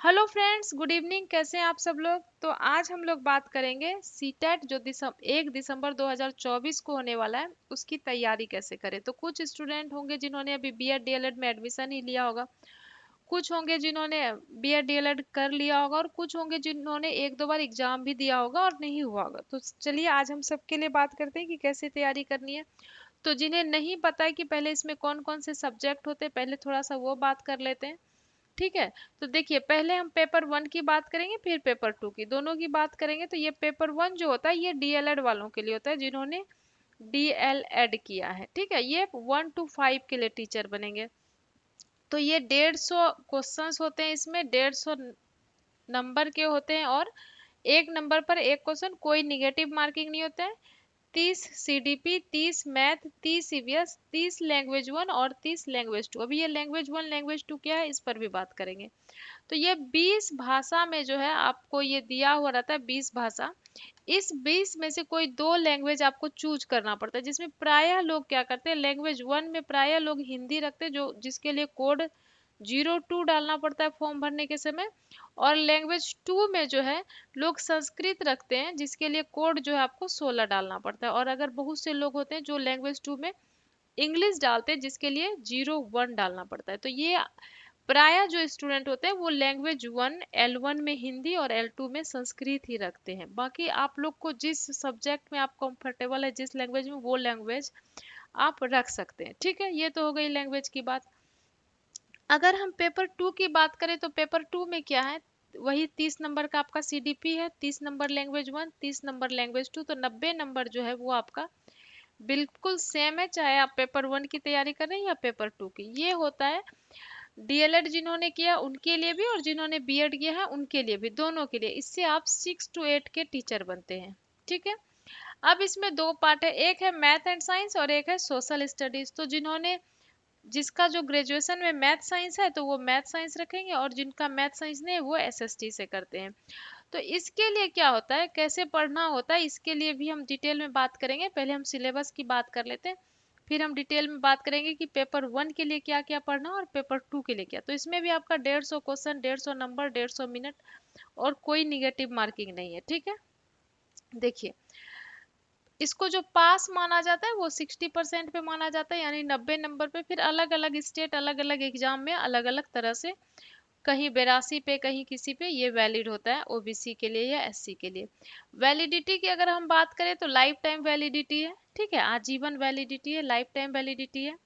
Hello friends, good evening. कैसे हैं आप सब लोग? तो आज हम लोग बात करेंगे सीटेट जो 1 दिसंबर 2024 को होने वाला है, उसकी तैयारी कैसे करें। तो कुछ स्टूडेंट होंगे जिन्होंने अभी बीएड डीएलएड में एडमिशन ही लिया होगा, कुछ होंगे जिन्होंने बीएड डीएलएड कर लिया होगा और कुछ होंगे जिन्होंने एक दो बार एग्जाम भी दिया होगा और नहीं हुआ होगा। तो चलिए आज हम सबके लिए बात करते हैं कि कैसे तैयारी करनी है। तो जिन्हें नहीं पता है कि पहले इसमें कौन कौन से सब्जेक्ट होते हैं, पहले थोड़ा सा वो बात कर लेते हैं। ठीक है। तो देखिए, पहले हम पेपर वन की बात करेंगे, फिर पेपर टू की, दोनों की बात करेंगे। तो ये पेपर वन जो होता है ये डीएलएड वालों के लिए होता है, जिन्होंने डीएलएड किया है। ठीक है, ये 1 to 5 के लिए टीचर बनेंगे। तो ये 150 क्वेश्चंस होते हैं, इसमें 150 नंबर के होते हैं और एक नंबर पर एक क्वेश्चन, कोई निगेटिव मार्किंग नहीं होता है। 30 सीडीपी, 30 मैथ, 30 ईवीएस, 30 लैंग्वेज 1 और 30 लैंग्वेज 2। अभी ये लैंग्वेज 1 लैंग्वेज 2 क्या है, इस पर भी बात करेंगे। तो ये 20 भाषा में जो है आपको ये दिया हुआ रहता है, 20 भाषा। इस 20 में से कोई दो लैंग्वेज आपको चूज करना पड़ता है, जिसमें प्रायः लोग क्या करते हैं, लैंग्वेज 1 में प्रायः लोग हिंदी रखते हैं, जो जिसके लिए कोड 02 डालना पड़ता है फॉर्म भरने के समय। और लैंग्वेज 2 में जो है लोग संस्कृत रखते हैं, जिसके लिए कोड जो है आपको 16 डालना पड़ता है। और अगर बहुत से लोग होते हैं जो लैंग्वेज 2 में इंग्लिश डालते हैं, जिसके लिए 01 डालना पड़ता है। तो ये प्रायः जो स्टूडेंट होते हैं वो लैंग्वेज 1 L1 में हिंदी और L2 में संस्कृत ही रखते हैं। बाकी आप लोग को जिस सब्जेक्ट में आप कंफर्टेबल है, जिस लैंग्वेज में, वो लैंग्वेज आप रख सकते हैं। ठीक है, ये तो हो गई लैंग्वेज की बात। अगर हम पेपर टू की बात करें तो पेपर टू में क्या है, वही 30 नंबर का आपका सीडीपी है, 30 नंबर लैंग्वेज 1, 30 नंबर लैंग्वेज 2। तो 90 नंबर जो है वो आपका बिल्कुल सेम है, चाहे आप पेपर वन की तैयारी कर रहे हैं या पेपर टू की। ये होता है डीएलएड जिन्होंने किया उनके लिए भी और जिन्होंने बीएड किया है उनके लिए भी, दोनों के लिए। इससे आप 6 to 8 के टीचर बनते हैं। ठीक है। अब इसमें दो पार्ट है, एक है मैथ एंड साइंस और एक है सोशल स्टडीज। तो जिन्होंने, जिसका जो ग्रेजुएशन में मैथ साइंस है तो वो मैथ साइंस रखेंगे, और जिनका मैथ साइंस नहीं है वो एसएसटी से करते हैं। तो इसके लिए क्या होता है, कैसे पढ़ना होता है, इसके लिए भी हम डिटेल में बात करेंगे। पहले हम सिलेबस की बात कर लेते हैं, फिर हम डिटेल में बात करेंगे कि पेपर वन के लिए क्या क्या पढ़ना और पेपर टू के लिए क्या। तो इसमें भी आपका 150 क्वेश्चन, 150 नंबर, 150 मिनट और कोई निगेटिव मार्किंग नहीं है। ठीक है। देखिए, इसको जो पास माना जाता है वो 60% पे माना जाता है, यानी 90 नंबर पे। फिर अलग अलग स्टेट अलग अलग एग्जाम में अलग अलग तरह से, कहीं 82 पे, कहीं किसी पे ये वैलिड होता है, ओबीसी के लिए या एससी के लिए। वैलिडिटी की अगर हम बात करें तो लाइफ टाइम वैलिडिटी है। ठीक है, आजीवन वैलिडिटी है, लाइफ टाइम वैलिडिटी है।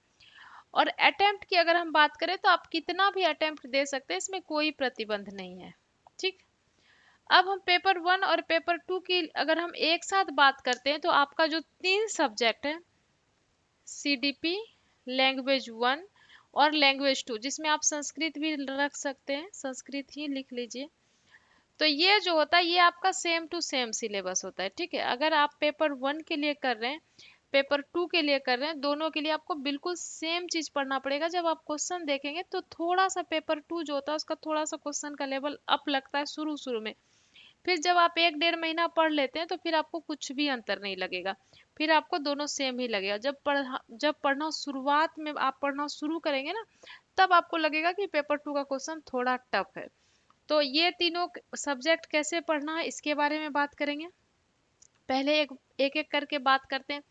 और अटेम्प्ट की अगर हम बात करें तो आप कितना भी अटेम्प्ट दे सकते हैं, इसमें कोई प्रतिबंध नहीं है। ठीक। अब हम पेपर वन और पेपर टू की अगर हम एक साथ बात करते हैं, तो आपका जो तीन सब्जेक्ट है, सीडीपी, लैंग्वेज 1 और लैंग्वेज 2, जिसमें आप संस्कृत भी रख सकते हैं, संस्कृत ही लिख लीजिए। तो ये जो होता है ये आपका सेम टू सेम सिलेबस होता है। ठीक है, अगर आप पेपर वन के लिए कर रहे हैं, पेपर टू के लिए कर रहे हैं, दोनों के लिए आपको बिल्कुल सेम चीज पढ़ना पड़ेगा। जब आप क्वेश्चन देखेंगे तो थोड़ा सा पेपर टू जो होता है उसका थोड़ा सा क्वेश्चन का लेवल अप लगता है शुरू शुरू में। फिर जब आप 1 डेढ़ महीना पढ़ लेते हैं तो फिर आपको कुछ भी अंतर नहीं लगेगा, फिर आपको दोनों सेम ही लगेगा। जब पढ़ना शुरुआत में आप पढ़ना शुरू करेंगे ना, तब आपको लगेगा कि पेपर टू का क्वेश्चन थोड़ा टफ है। तो ये तीनों सब्जेक्ट कैसे पढ़ना है इसके बारे में बात करेंगे। पहले एक एक एक करके बात करते हैं।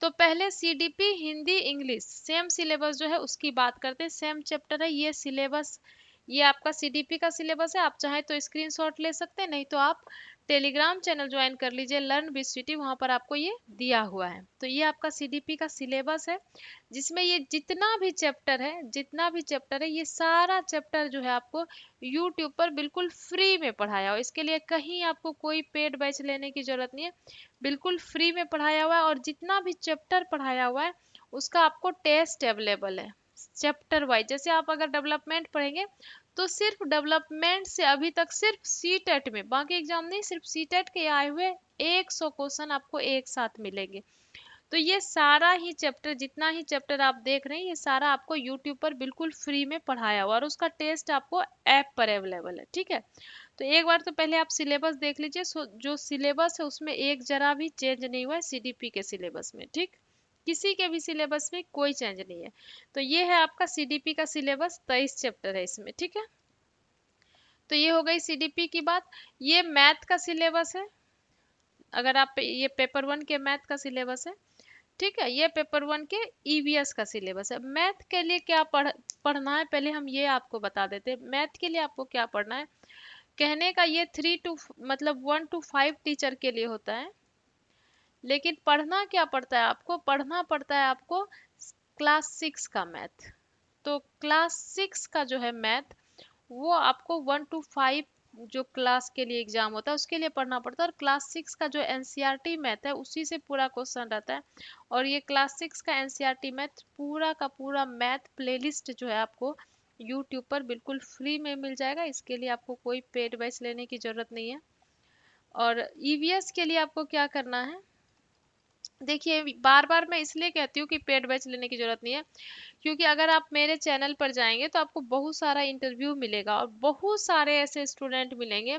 तो पहले CDP Hindi English same syllabus जो है उसकी बात करते हैं। सेम चैप्टर है ये सिलेबस, ये आपका सीडीपी का सिलेबस है। आप चाहे तो स्क्रीनशॉट ले सकते हैं, नहीं तो आप टेलीग्राम चैनल ज्वाइन कर लीजिए, लर्न विद स्वीटी, वहां पर आपको ये दिया हुआ है। तो ये आपका सीडीपी का सिलेबस है, जिसमें ये जितना भी चैप्टर है ये सारा चैप्टर जो है आपको यूट्यूब पर बिल्कुल फ्री में पढ़ाया हो। इसके लिए कहीं आपको कोई पेड बैच लेने की जरूरत नहीं है, बिल्कुल फ्री में पढ़ाया हुआ है। और जितना भी चैप्टर पढ़ाया हुआ है उसका आपको टेस्ट अवेलेबल है चैप्टर वाइज। जैसे आप अगर डेवलपमेंट पढ़ेंगे तो सिर्फ डेवलपमेंट से अभी तक सिर्फ सीटेट में, बाकी एग्जाम नहीं, सिर्फ सीटेट के आए हुए 100 क्वेश्चन आपको एक साथ मिलेंगे। तो ये सारा ही चैप्टर, जितना ही चैप्टर आप देख रहे हैं, ये सारा आपको यूट्यूब पर बिल्कुल फ्री में पढ़ाया हुआ, और उसका टेस्ट आपको ऐप पर अवेलेबल है। ठीक है। तो एक बार तो पहले आप सिलेबस देख लीजिए। जो सिलेबस है उसमें एक जरा भी चेंज नहीं हुआ है सीडीपी के सिलेबस में। ठीक, किसी के भी सिलेबस में कोई चेंज नहीं है। तो ये है आपका सीडीपी का सिलेबस, 23 चैप्टर है इसमें। ठीक है। तो ये हो गई सीडीपी की बात। ये मैथ का सिलेबस है, अगर आप ये पेपर 1 के मैथ का सिलेबस है, ठीक है। ये पेपर 1 के ईवीएस का सिलेबस है। मैथ के लिए क्या पढ़ना है, पहले हम ये आपको बता देते हैं। मैथ के लिए आपको क्या पढ़ना है, कहने का ये 3 टू मतलब 1 to 5 टीचर के लिए होता है, लेकिन पढ़ना क्या पड़ता है आपको, पढ़ना पड़ता है आपको क्लास 6 का मैथ। तो क्लास 6 का जो है मैथ, वो आपको 1 to 5 जो क्लास के लिए एग्जाम होता है उसके लिए पढ़ना पड़ता है। और क्लास 6 का जो एनसीईआरटी मैथ है उसी से पूरा क्वेश्चन रहता है। और ये क्लास 6 का एनसीईआरटी मैथ पूरा का पूरा मैथ प्लेलिस्ट जो है आपको यूट्यूब पर बिल्कुल फ्री में मिल जाएगा। इसके लिए आपको कोई पेड बैच लेने की जरूरत नहीं है। और ईवीएस के लिए आपको क्या करना है, देखिए बार बार मैं इसलिए कहती हूँ कि पेड बैच लेने की जरूरत नहीं है, क्योंकि अगर आप मेरे चैनल पर जाएंगे तो आपको बहुत सारा इंटरव्यू मिलेगा और बहुत सारे ऐसे स्टूडेंट मिलेंगे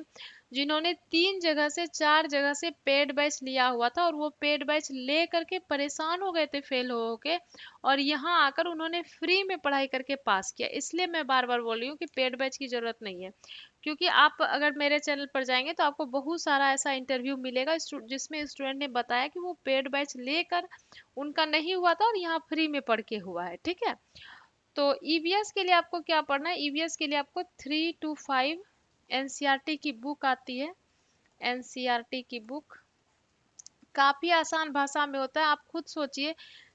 जिन्होंने 3 जगह से 4 जगह से पेड बैच लिया हुआ था और वो पेड बैच ले करके परेशान हो गए थे फेल हो के, और यहाँ आकर उन्होंने फ्री में पढ़ाई करके पास किया। इसलिए मैं बार बार बोल रही हूँ कि पेड बैच की जरूरत नहीं है। क्योंकि आप अगर मेरे चैनल पर जाएंगे तो आपको बहुत सारा ऐसा इंटरव्यू मिलेगा जिसमें स्टूडेंट ने बताया कि वो पेड बैच लेकर उनका नहीं हुआ था और यहाँ फ्री में पढ़ के हुआ है, ठीक है। तो ईवीएस के लिए आपको क्या पढ़ना है, ईवीएस के लिए आपको 3 to 5 एनसीईआरटी की बुक आती है। एनसीईआरटी की बुक काफी आसान भाषा में होता है। आप खुद सोचिए,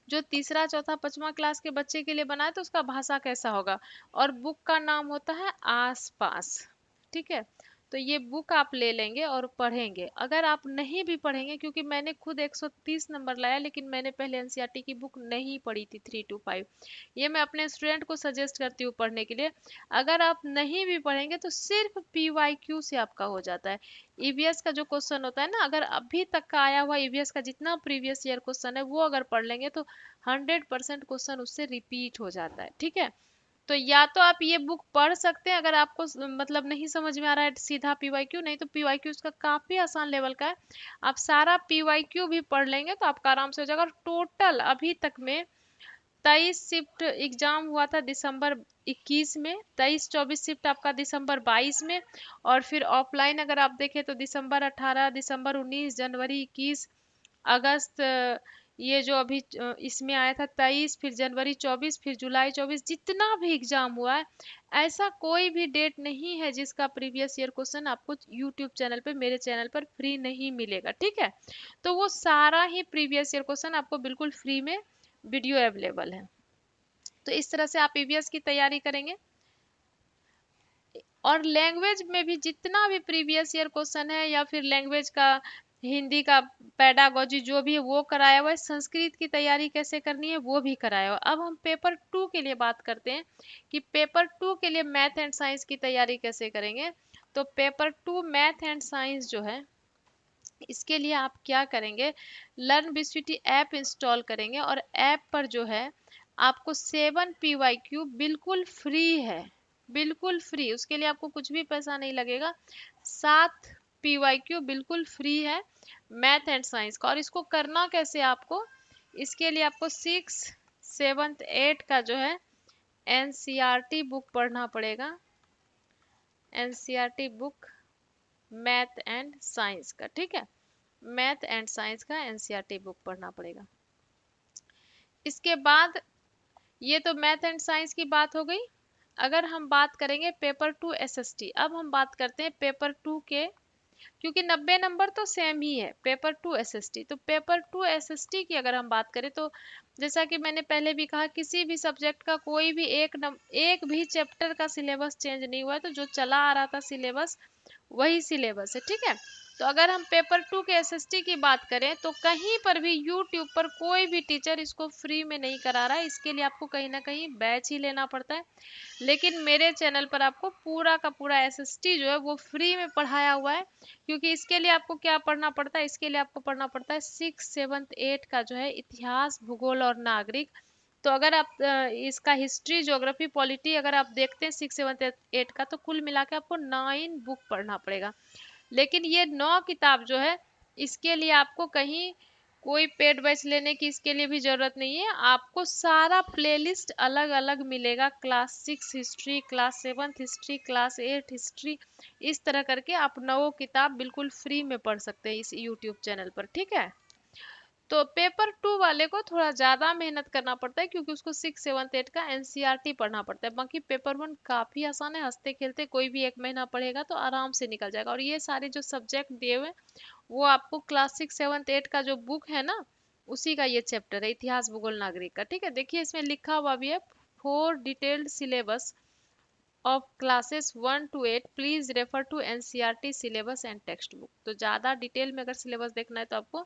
जो तीसरा चौथा पांचवा क्लास के बच्चे के लिए बनाए तो उसका भाषा कैसा होगा। और बुक का नाम होता है आस पास, ठीक है। तो ये बुक आप ले लेंगे और पढ़ेंगे। अगर आप नहीं भी पढ़ेंगे, क्योंकि मैंने खुद 130 नंबर लाया लेकिन मैंने पहले एनसीईआरटी की बुक नहीं पढ़ी थी 3 to 5, ये मैं अपने स्टूडेंट को सजेस्ट करती हूँ पढ़ने के लिए। अगर आप नहीं भी पढ़ेंगे तो सिर्फ पीवाईक्यू से आपका हो जाता है। ईवीएस का जो क्वेश्चन होता है ना, अगर अभी तक का आया हुआ ईवीएस का जितना प्रीवियस ईयर क्वेश्चन है वो अगर पढ़ लेंगे तो 100% क्वेश्चन उससे रिपीट हो जाता है, ठीक है। तो या तो आप ये बुक पढ़ सकते हैं अगर आपको मतलब नहीं समझ में आ रहा है सीधा पीवाईक्यू, नहीं तो पीवाईक्यू इसका काफी आसान लेवल का है। आप सारा पीवाईक्यू भी पढ़ लेंगे तो आपका आराम से हो जाएगा। और टोटल अभी तक में 23 शिफ्ट एग्जाम हुआ था दिसंबर 21 में, 23-24 शिफ्ट आपका दिसंबर 22 में। और फिर ऑफलाइन अगर आप देखें तो दिसंबर 18, दिसंबर 19, जनवरी 21, अगस्त ये जो अभी इसमें आया था 23, फिर जनवरी 24, फिर जुलाई 24, जितना भी एग्जाम हुआ है ऐसा कोई भी डेट नहीं है जिसका प्रीवियस ईयर क्वेश्चन आपको यूट्यूब चैनल पे मेरे चैनल पर फ्री नहीं मिलेगा, ठीक है। तो वो सारा ही प्रीवियस ईयर क्वेश्चन आपको बिल्कुल फ्री में वीडियो अवेलेबल है। तो इस तरह से आप ईवीएस की तैयारी करेंगे। और लैंग्वेज में भी जितना भी प्रीवियस ईयर क्वेश्चन है या फिर लैंग्वेज का हिंदी का पेडागोजी जो भी है वो कराया हुआ है। संस्कृत की तैयारी कैसे करनी है वो भी कराया हुआ है। अब हम पेपर 2 के लिए बात करते हैं कि पेपर 2 के लिए मैथ एंड साइंस की तैयारी कैसे करेंगे। तो पेपर 2 मैथ एंड साइंस जो है इसके लिए आप क्या करेंगे, लर्न बीसीटी ऐप इंस्टॉल करेंगे और ऐप पर जो है आपको 7 पीवाईक्यू बिल्कुल फ्री है, बिल्कुल फ्री, उसके लिए आपको कुछ भी पैसा नहीं लगेगा। 7 पीवाईक्यू बिल्कुल फ्री है मैथ एंड साइंस का। और इसको करना कैसे आपको, इसके लिए आपको 6, 7, 8 का जो है एनसीईआरटी बुक पढ़ना पड़ेगा। NCERT book math and science का, ठीक है। मैथ एंड साइंस का एनसीईआरटी बुक पढ़ना पड़ेगा। इसके बाद ये तो मैथ एंड साइंस की बात हो गई। अगर हम बात करेंगे पेपर 2 एसएसटी, अब हम बात करते हैं पेपर 2 के, क्योंकि 90 नंबर तो सेम ही है पेपर 2 एसएसटी। तो पेपर 2 एसएसटी की अगर हम बात करें तो जैसा कि मैंने पहले भी कहा, किसी भी सब्जेक्ट का कोई भी एक भी चैप्टर का सिलेबस चेंज नहीं हुआ है। तो जो चला आ रहा था सिलेबस वही सिलेबस है, ठीक है। तो अगर हम पेपर 2 के एसएसटी की बात करें तो कहीं पर भी यूट्यूब पर कोई भी टीचर इसको फ्री में नहीं करा रहा है। इसके लिए आपको कहीं ना कहीं बैच ही लेना पड़ता है। लेकिन मेरे चैनल पर आपको पूरा का पूरा एसएसटी जो है वो फ्री में पढ़ाया हुआ है। क्योंकि इसके लिए आपको क्या पढ़ना पड़ता है, इसके लिए आपको पढ़ना पड़ता है 6, 7, 8 का जो है इतिहास, भूगोल और नागरिक। तो अगर आप इसका हिस्ट्री, ज्योग्राफी, पॉलिटी अगर आप देखते हैं 6, 7, 8 का, तो कुल मिला के आपको 9 बुक पढ़ना पड़ेगा। लेकिन ये 9 किताब जो है इसके लिए आपको कहीं कोई पेड बैच लेने की इसके लिए भी जरूरत नहीं है, आपको सारा प्लेलिस्ट अलग अलग मिलेगा। Class 6 history, class 7 history, class 8 history, इस तरह करके आप 9 किताब बिल्कुल फ्री में पढ़ सकते हैं इस यूट्यूब चैनल पर, ठीक है। तो पेपर 2 वाले को थोड़ा ज़्यादा मेहनत करना पड़ता है, क्योंकि उसको 6 7 8 का एनसीईआरटी पढ़ना पड़ता है। बाकी पेपर 1 काफ़ी आसान है, हंसते खेलते कोई भी एक महीना पढ़ेगा तो आराम से निकल जाएगा। और ये सारे जो सब्जेक्ट दिए हुए हैं, वो आपको क्लास 6 7 8 का जो बुक है ना, उसी का ये चैप्टर है, इतिहास भूगोल नागरिक का, ठीक है। देखिए इसमें लिखा हुआ भी है, for detailed syllabus of classes 1 to 8 please refer to NCERT syllabus and textbook. तो ज़्यादा डिटेल में अगर सिलेबस देखना है तो आपको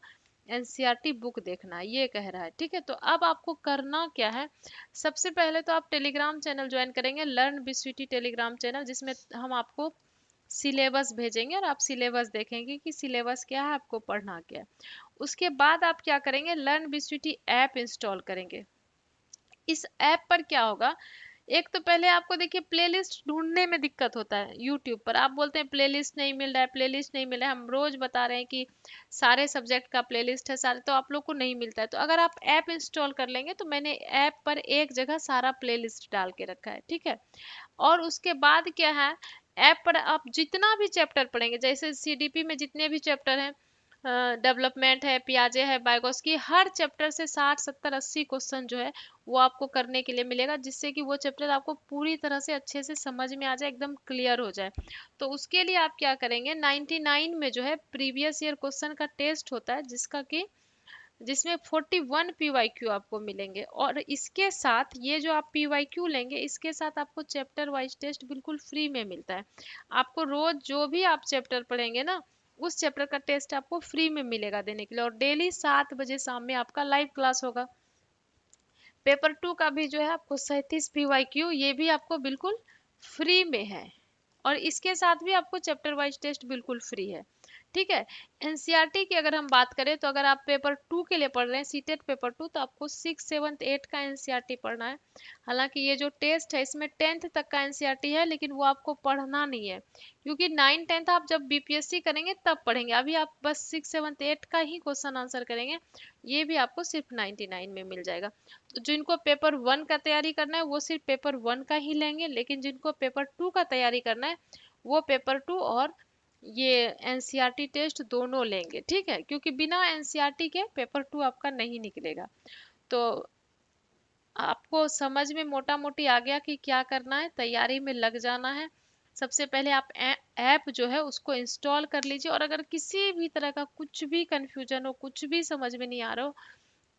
एनसीईआरटी बुक देखना है, ये कह रहा है, ठीक है। तो अब आपको करना क्या है, सबसे पहले तो आप टेलीग्राम चैनल ज्वाइन करेंगे, लर्न बीसीटी टेलीग्राम चैनल, जिसमें हम आपको सिलेबस भेजेंगे और आप सिलेबस देखेंगे कि सिलेबस क्या है, आपको पढ़ना क्या है। उसके बाद आप क्या करेंगे, लर्न बीसीटी ऐप इंस्टॉल करेंगे। इस ऐप पर क्या होगा, एक तो पहले आपको देखिए प्लेलिस्ट ढूंढने में दिक्कत होता है यूट्यूब पर, आप बोलते हैं प्लेलिस्ट नहीं मिल रहा है, प्लेलिस्ट नहीं मिल रहा है। हम रोज बता रहे हैं कि सारे सब्जेक्ट का प्लेलिस्ट है सारे, तो आप लोग को नहीं मिलता है। तो अगर आप ऐप इंस्टॉल कर लेंगे तो मैंने ऐप पर एक जगह सारा प्लेलिस्ट डाल के रखा है, ठीक है। और उसके बाद क्या है, ऐप पर आप जितना भी चैप्टर पढ़ेंगे, जैसे सीडीपी में जितने भी चैप्टर हैं, डेवलपमेंट है, पियाजे है, बायोगॉस, हर चैप्टर से 60 70 80 क्वेश्चन जो है वो आपको करने के लिए मिलेगा, जिससे कि वो चैप्टर आपको पूरी तरह से अच्छे से समझ में आ जाए, एकदम क्लियर हो जाए। तो उसके लिए आप क्या करेंगे, 99 में जो है प्रीवियस ईयर क्वेश्चन का टेस्ट होता है, जिसमें 41 पीवाईक्यू आपको मिलेंगे। और इसके साथ ये जो आप पीवाईक्यू लेंगे, इसके साथ आपको चैप्टर वाइज टेस्ट बिल्कुल फ्री में मिलता है। आपको रोज जो भी आप चैप्टर पढ़ेंगे ना, उस चैप्टर का टेस्ट आपको फ्री में मिलेगा देने के लिए। और डेली 7 बजे शाम में आपका लाइव क्लास होगा। पेपर 2 का भी जो है आपको 37 पीवाईक्यू, ये भी आपको बिल्कुल फ्री में है। और इसके साथ भी आपको चैप्टर वाइज टेस्ट बिल्कुल फ्री है, ठीक है। एनसीईआरटी की अगर हम बात करें, तो अगर आप पेपर 2 के लिए पढ़ रहे हैं, सीटेट पेपर 2, तो आपको 6 7 8 का एनसीईआरटी पढ़ना है। हालांकि ये जो टेस्ट है इसमें 10th तक का एनसीईआरटी है, लेकिन वो आपको पढ़ना नहीं है, क्योंकि 9 10th आप जब बीपीएससी करेंगे तब पढ़ेंगे। अभी आप बस 6 7 8 का ही क्वेश्चन आंसर करेंगे, ये भी आपको सिर्फ 99 में मिल जाएगा। तो जिनको पेपर 1 का तैयारी करना है वो सिर्फ पेपर 1 का ही लेंगे, लेकिन जिनको पेपर 2 का तैयारी करना है वो पेपर 2 और ये एनसीईआरटी टेस्ट दोनों लेंगे, ठीक है। क्योंकि बिना एनसीईआरटी के पेपर 2 आपका नहीं निकलेगा। तो आपको समझ में मोटा मोटी आ गया कि क्या करना है, तैयारी में लग जाना है। सबसे पहले आप ऐप जो है उसको इंस्टॉल कर लीजिए। और अगर किसी भी तरह का कुछ भी कंफ्यूजन हो, कुछ भी समझ में नहीं आ रहा हो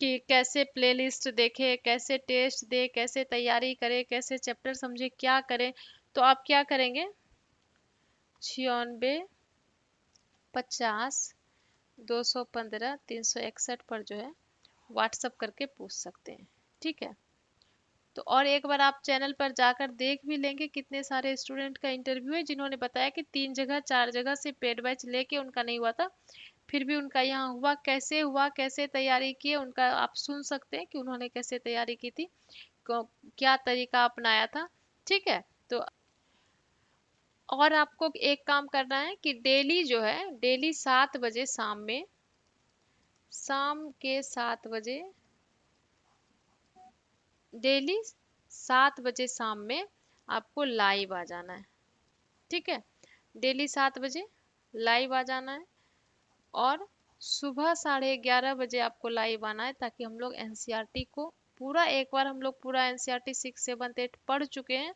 कि कैसे प्लेलिस्ट देखे, कैसे टेस्ट दे, कैसे तैयारी करे, कैसे चैप्टर समझे, क्या करें, तो आप क्या करेंगे, 96 50 215 361 पर जो है व्हाट्सअप करके पूछ सकते हैं, ठीक है। तो और एक बार आप चैनल पर जाकर देख भी लेंगे, कितने सारे स्टूडेंट का इंटरव्यू है जिन्होंने बताया कि 3 जगह 4 जगह से पेड बैच लेके उनका नहीं हुआ था, फिर भी उनका यहाँ हुआ, कैसे तैयारी किए उनका आप सुन सकते हैं कि उन्होंने कैसे तैयारी की थी, क्या तरीका अपनाया था, ठीक है। तो और आपको एक काम करना है कि डेली जो है, डेली 7 बजे शाम में, शाम के 7 बजे, डेली 7 बजे शाम में आपको लाइव आ जाना है, ठीक है। डेली 7 बजे लाइव आ जाना है। और सुबह 11:30 बजे आपको लाइव आना है, ताकि हम लोग एनसीईआरटी को पूरा, एक बार हम लोग पूरा एनसीईआरटी 6 7 8 पढ़ चुके हैं,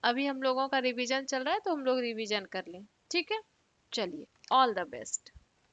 अभी हम लोगों का रिवीजन चल रहा है, तो हम लोग रिवीजन कर लें, ठीक है। चलिए, ऑल द बेस्ट।